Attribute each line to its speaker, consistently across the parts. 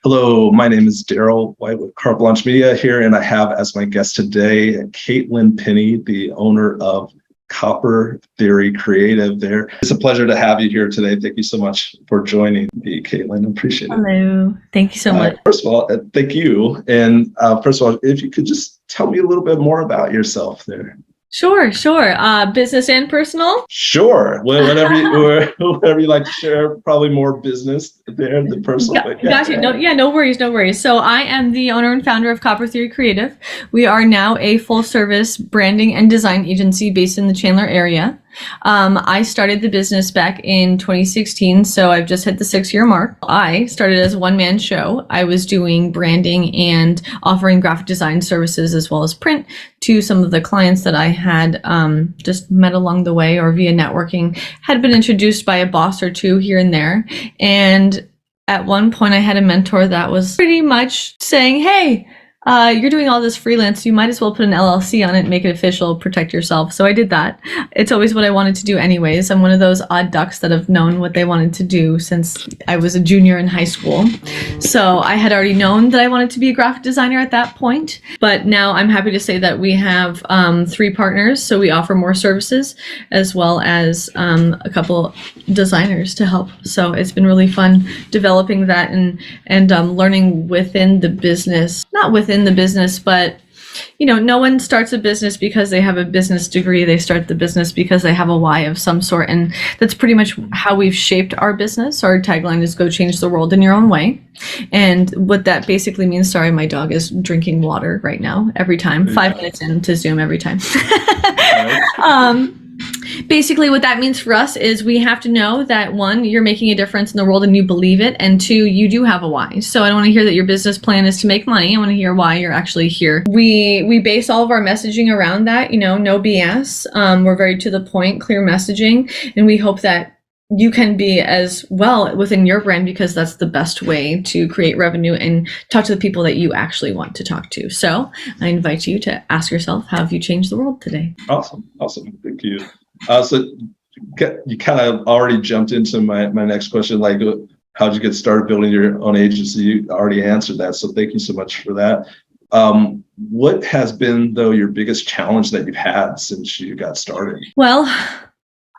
Speaker 1: Hello, my name is Darrell White with Carte Blanche Media here, and I have as my guest today Caitlin Penny, the owner of Copper Theory Creative there. It's a pleasure to have you here today. Thank you so much for joining me, Caitlin. I appreciate it.
Speaker 2: Hello. Thank you so much.
Speaker 1: First of all, thank you. And first of all, if you could just tell me a little bit more about yourself there.
Speaker 2: Sure. Business and personal?
Speaker 1: Sure. Well, whatever you like to share, probably more business there than personal.
Speaker 2: Gotcha. No worries. So I am the owner and founder of Copper Theory Creative. We are now a full service branding and design agency based in the Chandler area. I started the business back in 2016, so I've just hit the 6-year mark. I started as a one-man show. I was doing branding and offering graphic design services as well as print to some of the clients that I had just met along the way or via networking, had been introduced by a boss or two here and there. And at one point I had a mentor that was pretty much saying, hey, you're doing all this freelance, you might as well put an LLC on it, make it official, protect yourself. So I did that. It's always what I wanted to do anyways. I'm one of those odd ducks that have known what they wanted to do since I was a junior in high school. So I had already known that I wanted to be a graphic designer at that point. But now I'm happy to say that we have 3 partners. So we offer more services as well as a couple designers to help. So it's been really fun developing that and learning within the business, not within the business, but no one starts a business because they have a business degree. They start the business because they have a why of some sort, and that's pretty much how we've shaped our business. Our tagline is "Go change the world in your own way," and what that basically means. Sorry, my dog is drinking water right now. Every time, 5 minutes into Zoom, every time. Basically, what that means for us is we have to know that 1, you're making a difference in the world and you believe it, and 2, you do have a why. So I don't want to hear that your business plan is to make money. I want to hear why you're actually here. We base all of our messaging around that, no BS. We're very to the point, clear messaging, and we hope that you can be as well within your brand, because that's the best way to create revenue and talk to the people that you actually want to talk to. So I invite you to ask yourself, how have you changed the world today?
Speaker 1: Awesome. Thank you. So you kind of already jumped into my next question, like how'd you get started building your own agency? You already answered that. So thank you so much for that. What has been, though, your biggest challenge that you've had since you got started?
Speaker 2: Well,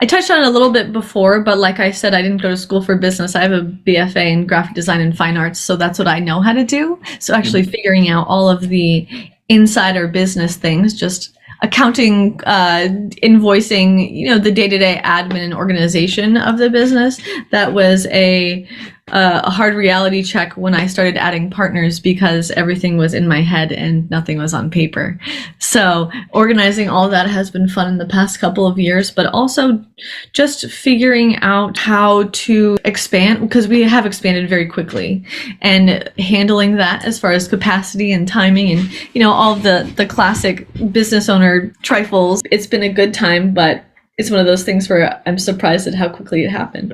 Speaker 2: I touched on it a little bit before, but like I said, I didn't go to school for business. I have a BFA in graphic design and fine arts, so that's what I know how to do. So actually figuring out all of the insider business things, just accounting, invoicing, the day-to-day admin and organization of the business, that was a hard reality check when I started adding partners, because everything was in my head and nothing was on paper. So organizing all that has been fun in the past couple of years, but also just figuring out how to expand, because we have expanded very quickly, and handling that as far as capacity and timing and, all of the classic business owner trifles. It's been a good time, but it's one of those things where I'm surprised at how quickly it happened.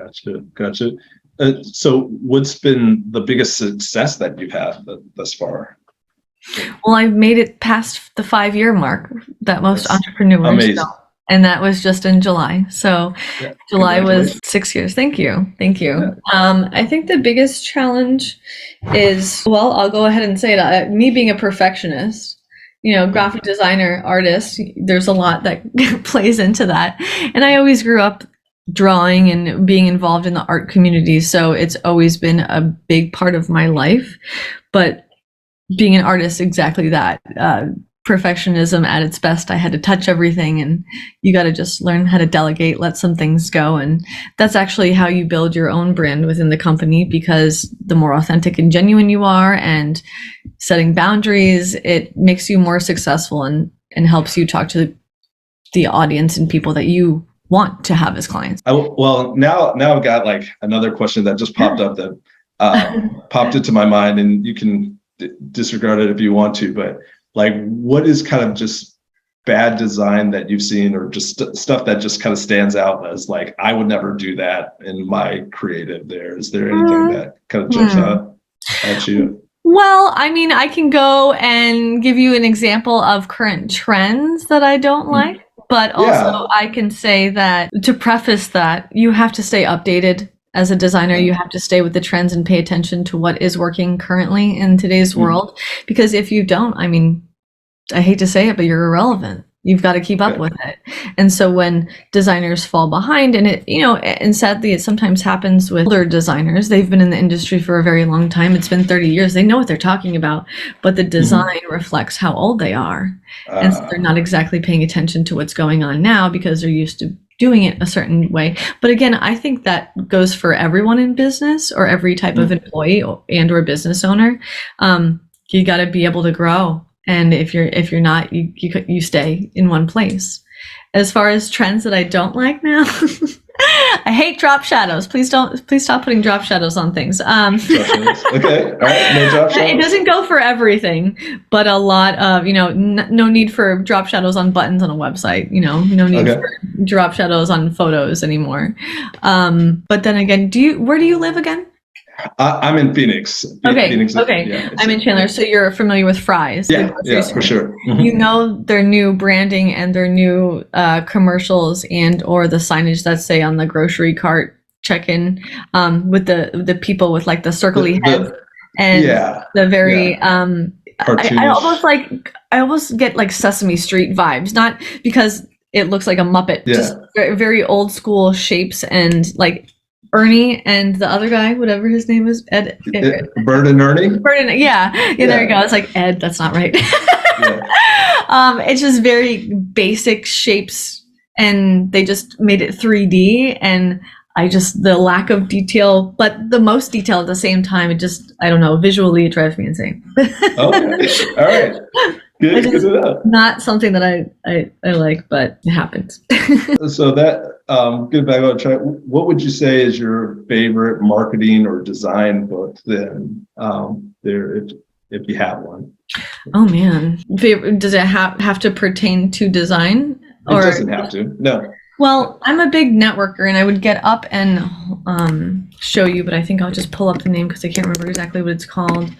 Speaker 1: Gotcha. So what's been the biggest success that you've had thus far?
Speaker 2: Well, I've made it past the 5-year mark that most entrepreneurs don't. And that was just in July. So July was 6 years. Thank you. Yeah. I think the biggest challenge is, well, I'll go ahead and say it, me being a perfectionist. Graphic designer, artist, there's a lot that plays into that. And I always grew up drawing and being involved in the art community, so it's always been a big part of my life. But being an artist, exactly that, perfectionism at its best. I had to touch everything, and you got to just learn how to delegate, let some things go. And that's actually how you build your own brand within the company, because the more authentic and genuine you are and setting boundaries, it makes you more successful and helps you talk to the audience and people that you want to have as clients.
Speaker 1: Well, now I've got like another question that just popped up that popped into my mind, and you can disregard it if you want to, but like, what is kind of just bad design that you've seen, or just stuff that just kind of stands out as like, I would never do that in my creative there? Is there anything that kind of jumps out at you?
Speaker 2: Well, I mean, I can go and give you an example of current trends that I don't like, but also I can say that, to preface that, you have to stay updated As a designer, you have to stay with the trends and pay attention to what is working currently in today's world. Because if you don't, I mean, I hate to say it, but you're irrelevant. You've got to keep up with it. And so when designers fall behind, and and sadly, it sometimes happens with older designers. They've been in the industry for a very long time. It's been 30 years. They know what they're talking about, but the design reflects how old they are. And so they're not exactly paying attention to what's going on now because they're used to doing it a certain way. But again, I think that goes for everyone in business or every type of employee and or business owner. You got to be able to grow. And if you're not, you stay in one place. As far as trends that I don't like now, I hate drop shadows. Please stop putting drop shadows on things.
Speaker 1: Okay, all right, no drop shadows.
Speaker 2: It doesn't go for everything, but a lot of, no need for drop shadows on buttons on a website. No need for drop shadows on photos anymore. But then again, where do you live again?
Speaker 1: I'm in Phoenix.
Speaker 2: Okay.
Speaker 1: Phoenix,
Speaker 2: Yeah, I'm in Chandler. So you're familiar with Fry's?
Speaker 1: Yeah, for sure. Mm-hmm.
Speaker 2: You know their new branding and their new commercials and or the signage that say on the grocery cart check-in with the people with like the circly heads and the very I almost get like Sesame Street vibes, not because it looks like a Muppet, just very, very old school shapes and like Ernie and the other guy, whatever his name is, Ed.
Speaker 1: Bert and Ernie?
Speaker 2: Bert and, yeah, there you go. It's like Ed, that's not right. It's just very basic shapes and they just made it 3D and the lack of detail, but the most detail at the same time, I don't know, visually it drives me insane.
Speaker 1: Okay, all right. Good to know.
Speaker 2: Not something that I like, but it happens.
Speaker 1: So that, get back on track. What would you say is your favorite marketing or design book then, if you have one?
Speaker 2: Oh man, does it have to pertain to design?
Speaker 1: It doesn't have to. No.
Speaker 2: Well, I'm a big networker, and I would get up and show you, but I think I'll just pull up the name because I can't remember exactly what it's called.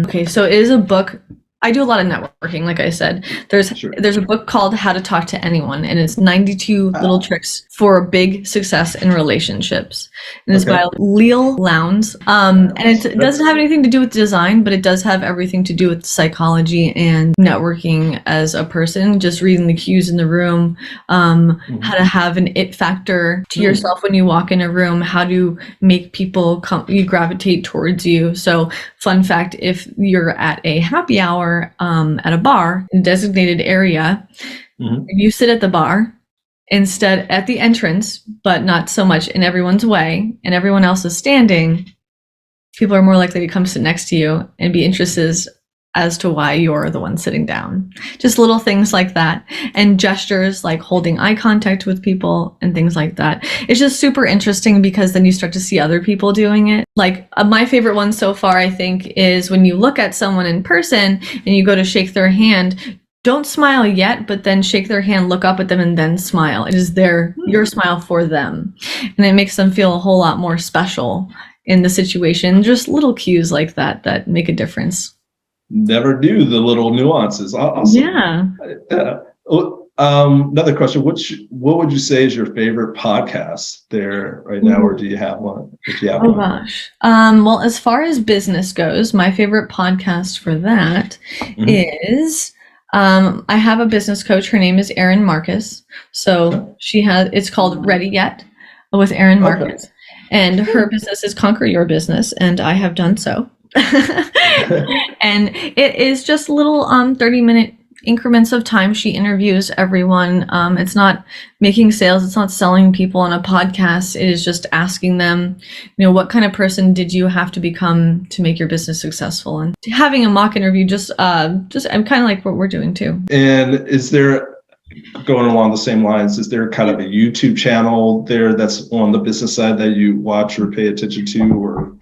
Speaker 2: Okay, so it is a book. I do a lot of networking, like I said. There's a book called How to Talk to Anyone, and it's 92 little tricks for big success in relationships. And it's by Leal Lowndes. And it doesn't have anything to do with design, but it does have everything to do with psychology and networking as a person, just reading the cues in the room, how to have an it factor to yourself when you walk in a room, how to make people gravitate towards you. So fun fact, if you're at a happy hour at a bar in a designated area, you sit at the bar instead at the entrance, but not so much in everyone's way, and everyone else is standing, people are more likely to come sit next to you and be interested as to why you're the one sitting down. Just little things like that, and gestures like holding eye contact with people and things like that. It's just super interesting because then you start to see other people doing it. Like my favorite one so far, I think, is when you look at someone in person and you go to shake their hand, don't smile yet, but then shake their hand, look up at them, and then smile. It is your smile for them. And it makes them feel a whole lot more special in the situation. Just little cues like that make a difference.
Speaker 1: Never do the little nuances. Awesome.
Speaker 2: Yeah.
Speaker 1: Another question. What would you say is your favorite podcast there right now, or do you have one? If you have one.
Speaker 2: Gosh. Well, as far as business goes, my favorite podcast for that is I have a business coach. Her name is Erin Marcus. So it's called Ready Yet with Erin Marcus. And her business is Conquer Your Business, and I have done so. And it is just little 30-minute increments of time. She interviews everyone. It's not making sales, it's not selling people on a podcast. It is just asking them, what kind of person did you have to become to make your business successful? And having a mock interview, just I'm kind of like what we're doing too.
Speaker 1: And is there, going along the same lines, is there kind of a YouTube channel there that's on the business side that you watch or pay attention to, or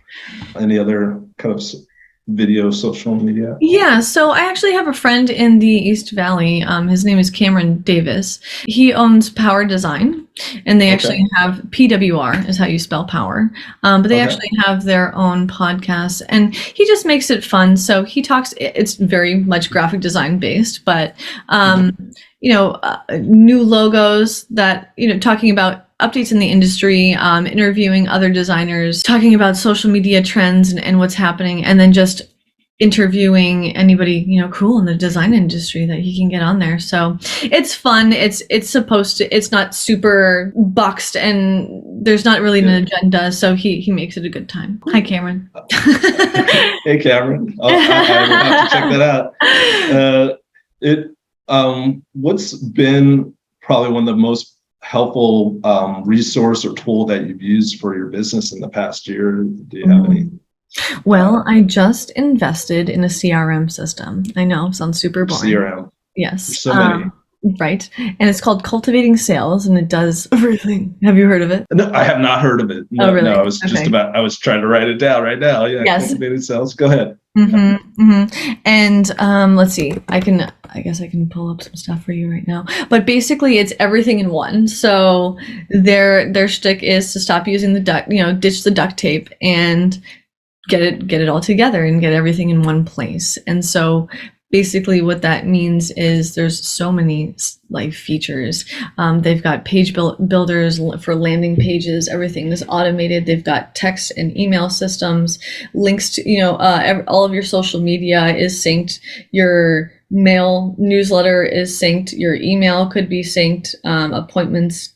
Speaker 1: any other kind of video social media? Yeah,
Speaker 2: so I actually have a friend in the East Valley. His name is Cameron Davis. He owns Power Design, and they actually have PWR is how you spell power. But they actually have their own podcast, and he just makes it fun. So he talks, it's very much graphic design based, but new logos that, talking about updates in the industry, interviewing other designers, talking about social media trends and what's happening, and then just interviewing anybody, cool in the design industry that he can get on there. So it's fun. It's not super boxed, and there's not really an agenda. So he makes it a good time. Hi, Cameron.
Speaker 1: Hey, Cameron. I will have to check that out. What's been probably one of the most helpful resource or tool that you've used for your business in the past year? Do you have any?
Speaker 2: Well, I just invested in a CRM system. I know, sounds super boring.
Speaker 1: CRM.
Speaker 2: Yes.
Speaker 1: There's so many.
Speaker 2: Right. And it's called Cultivating Sales, and it does everything. Have you heard of it?
Speaker 1: No, I have not heard of it. No,
Speaker 2: really?
Speaker 1: No, I was I was trying to write it down right now. Yeah.
Speaker 2: Yes.
Speaker 1: Cultivating Sales. Go ahead.
Speaker 2: And let's see, I guess I can pull up some stuff for you right now. But basically it's everything in one. So their shtick is to stop using the ditch the duct tape and get it all together and get everything in one place. And so basically what that means is there's so many features. They've got page builders for landing pages. Everything is automated. They've got text and email systems, links to, all of your social media is synced. Your mail newsletter is synced. Your email could be synced, appointments,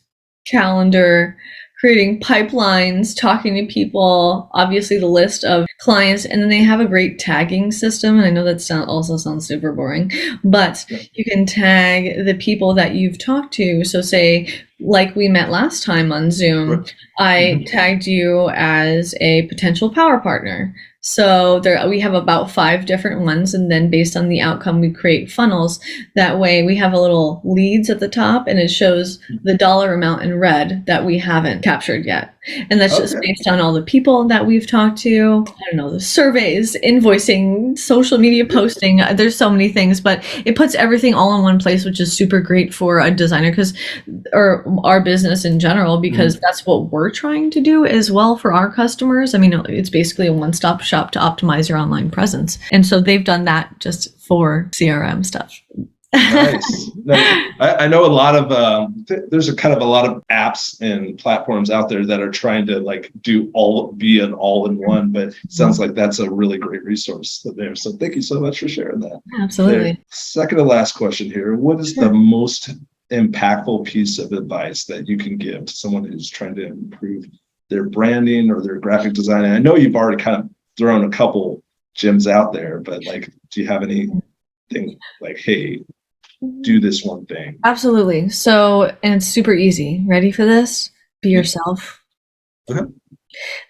Speaker 2: calendar, creating pipelines, talking to people, obviously the list of clients, and then they have a great tagging system. And I know that also sounds super boring, but you can tag the people that you've talked to. So say, like we met last time on Zoom, I tagged you as a potential power partner. So we have about 5 different ones, and then based on the outcome, we create funnels. That way we have a little leads at the top, and it shows the dollar amount in red that we haven't captured yet. And that's just based on all the people that we've talked to. I don't know, the surveys, invoicing, social media posting. There's so many things, but it puts everything all in one place, which is super great for a designer or our business in general, because that's what we're trying to do as well for our customers. I mean, it's basically a one-stop shop to optimize your online presence. And so they've done that just for CRM stuff.
Speaker 1: Nice. I know a lot of there's a lot of apps and platforms out there that are trying to be an all-in-one, but it sounds like that's a really great resource there. So thank you so much for sharing that.
Speaker 2: Absolutely.
Speaker 1: There. Second to last question here. What is the most impactful piece of advice that you can give to someone who's trying to improve their branding or their graphic design? And I know you've already kind of thrown a couple gems out there, but do you have anything hey, do this one thing?
Speaker 2: Absolutely. So, and it's super easy. Ready for this? Be yourself.
Speaker 1: Okay.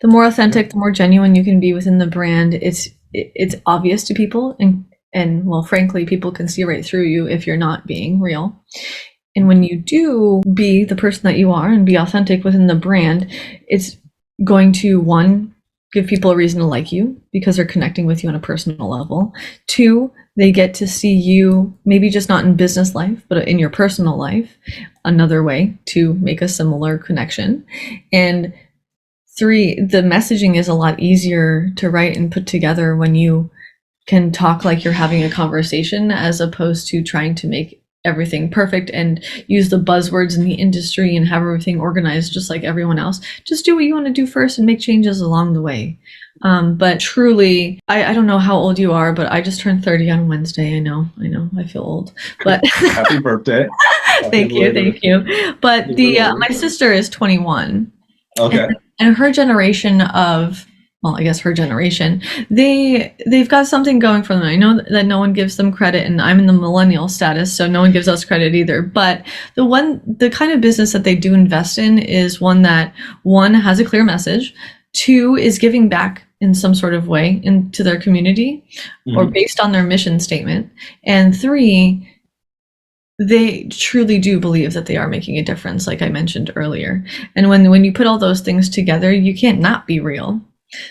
Speaker 2: The more authentic, the more genuine you can be within the brand. It's obvious to people, and well, frankly, people can see right through you if you're not being real. And when you do be the person that you are and be authentic within the brand, it's going to, 1, give people a reason to like you because they're connecting with you on a personal level. 2, they get to see you, maybe just not in business life, but in your personal life, another way to make a similar connection. And 3, the messaging is a lot easier to write and put together when you can talk like you're having a conversation, as opposed to trying to make everything perfect and use the buzzwords in the industry and have everything organized just like everyone else. Just do what you want to do first and make changes along the way. But truly, I don't know how old you are, but I just turned 30 on Wednesday. I know, I feel old, but
Speaker 1: happy birthday.
Speaker 2: Thank you. But my sister is 21.
Speaker 1: Okay.
Speaker 2: And her generation they've got something going for them. I know that no one gives them credit, and I'm in the millennial status, so no one gives us credit either. But the kind of business that they do invest in is one that, 1, has a clear message, 2, is giving back in some sort of way into their community or based on their mission statement, and 3, they truly do believe that they are making a difference, like I mentioned earlier. And when you put all those things together, you can't not be real.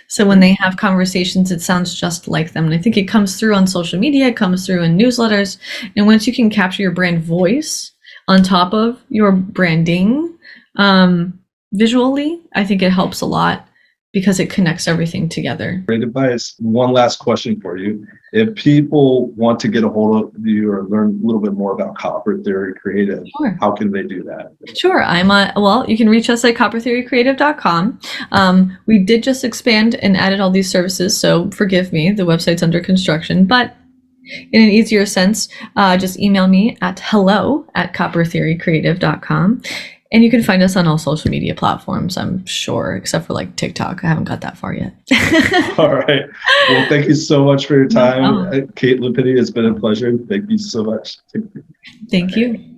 Speaker 2: So when they have conversations, it sounds just like them. And I think it comes through on social media, it comes through in newsletters. And once you can capture your brand voice on top of your branding visually, I think it helps a lot, because it connects everything together.
Speaker 1: Great advice. One last question for you. If people want to get a hold of you or learn a little bit more about Copper Theory Creative,
Speaker 2: Sure.
Speaker 1: how can they do that?
Speaker 2: Sure. You can reach us at coppertheorycreative.com. We did just expand and added all these services, so forgive me, the website's under construction, but in an easier sense, just email me at hello@coppertheorycreative.com. And you can find us on all social media platforms, I'm sure, except for like TikTok. I haven't got that far yet.
Speaker 1: All right. Well, thank you so much for your time.
Speaker 2: No problem.
Speaker 1: Kate Lippitti, it's been a pleasure. Thank you so much.
Speaker 2: Thank you.